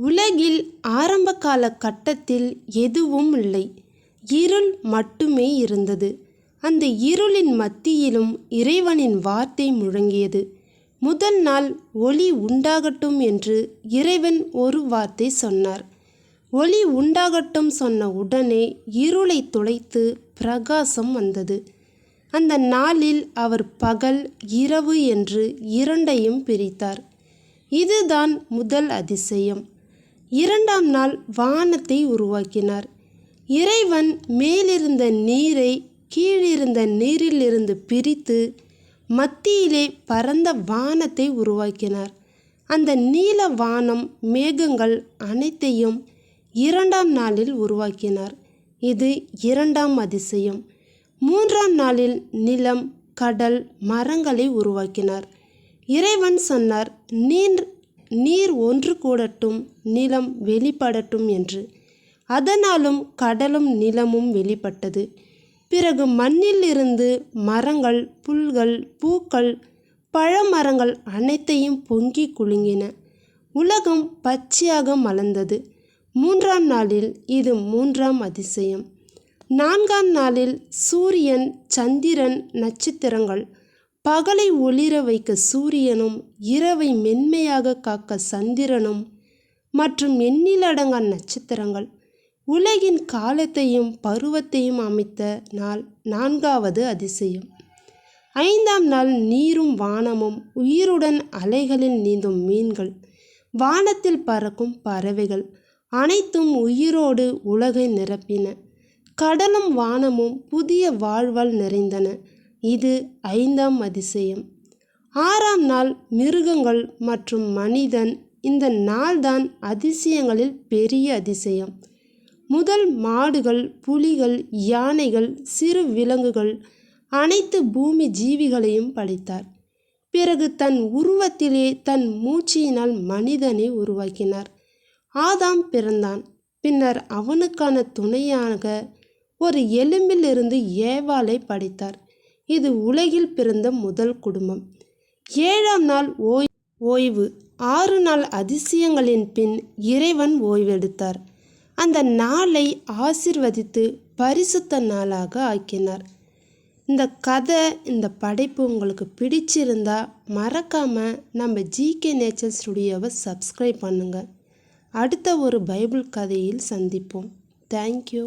உலகில் ஆரம்பகால கட்டத்தில் எதுவும் இல்லை. இருள் மட்டுமே இருந்தது. அந்த இருளின் மத்தியிலும் இறைவனின் வார்த்தை முழங்கியது. முதல் நாள் ஒளி உண்டாகட்டும் என்று இறைவன் ஒரு வார்த்தை சொன்னார். ஒளி உண்டாகட்டும் சொன்ன உடனே இருளை துளைத்து பிரகாசம் வந்தது. அந்த நாளில் அவர் பகல் இரவு என்று இரண்டையும் பிரித்தார். இதுதான் முதல் அதிசயம். இரண்டாம் நாள் வானத்தை உருவாக்கினார். இறைவன் மேலிருந்த நீரை கீழிருந்த நீரிலிருந்து பிரித்து மத்தியிலே பரந்த வானத்தை உருவாக்கினார். அந்த நீல வானம் மேகங்கள் அனைத்தையும் இரண்டாம் நாளில் உருவாக்கினார். இது இரண்டாம் அதிசயம். மூன்றாம் நாளில் நிலம், கடல், மரங்களை உருவாக்கினார். இறைவன் சொன்னார், நீர் ஒன்று கூடட்டும், நிலம் வெளிப்படட்டும் என்று. அதனாலும் கடலும் நிலமும் வெளிப்பட்டது. பிறகு மண்ணில் இருந்து மரங்கள், புல்கள், பூக்கள், பழமரங்கள் அனைத்தையும் பொங்கி குலுங்கின. உலகம் பச்சையாக மலர்ந்தது. மூன்றாம் நாளில் இது மூன்றாம் அதிசயம். நான்காம் நாளில் சூரியன், சந்திரன், நட்சத்திரங்கள், பகலை ஒளிர வைக்க சூரியனும், இரவை மென்மையாக காக்க சந்திரனும் மற்றும் எண்ணிலடங்கா நட்சத்திரங்கள், உலகின் காலத்தையும் பருவத்தையும் அமைத்த நாள் நான்காவது அதிசயம். ஐந்தாம் நாள் நீரும் வானமும், உயிருடன் அலைகளில் நீந்தும் மீன்கள், வானத்தில் பறக்கும் பறவைகள் அனைத்தும் உயிரோடு உலகை நிரப்பின. கடலும் வானமும் புதிய வாழ்வால் நிறைந்தன. இது ஐந்தாம் அதிசயம். ஆறாம் நாள் மிருகங்கள் மற்றும் மனிதன். இந்த நாள்தான் அதிசயங்களில் பெரிய அதிசயம். முதல் மாடுகள், புலிகள், யானைகள், சிறு விலங்குகள், அனைத்து பூமி ஜீவிகளையும் படைத்தார். பிறகு தன் உருவத்திலே தன் மூச்சியினால் மனிதனை உருவாக்கினார். ஆதாம் பிறந்தான். பின்னர் அவனுக்கான துணையாக ஒரு எலும்பிலிருந்து ஏவாளை படைத்தார். இது உலகில் பிறந்த முதல் குடும்பம். ஏழாம் நாள் ஓய்வு. 6 நாள் அதிசயங்களின் பின் இறைவன் ஓய்வெடுத்தார். அந்த நாளை ஆசீர்வதித்து பரிசுத்த நாளாக ஆக்கினார். இந்த கதை, இந்த படைப்பு உங்களுக்கு பிடிச்சிருந்தா மறக்காமல் நம்ம ஜிகே நேச்சர் ஸ்டுடியோவை சப்ஸ்கிரைப் பண்ணுங்கள். அடுத்த ஒரு பைபிள் கதையில் சந்திப்போம். தேங்க்யூ.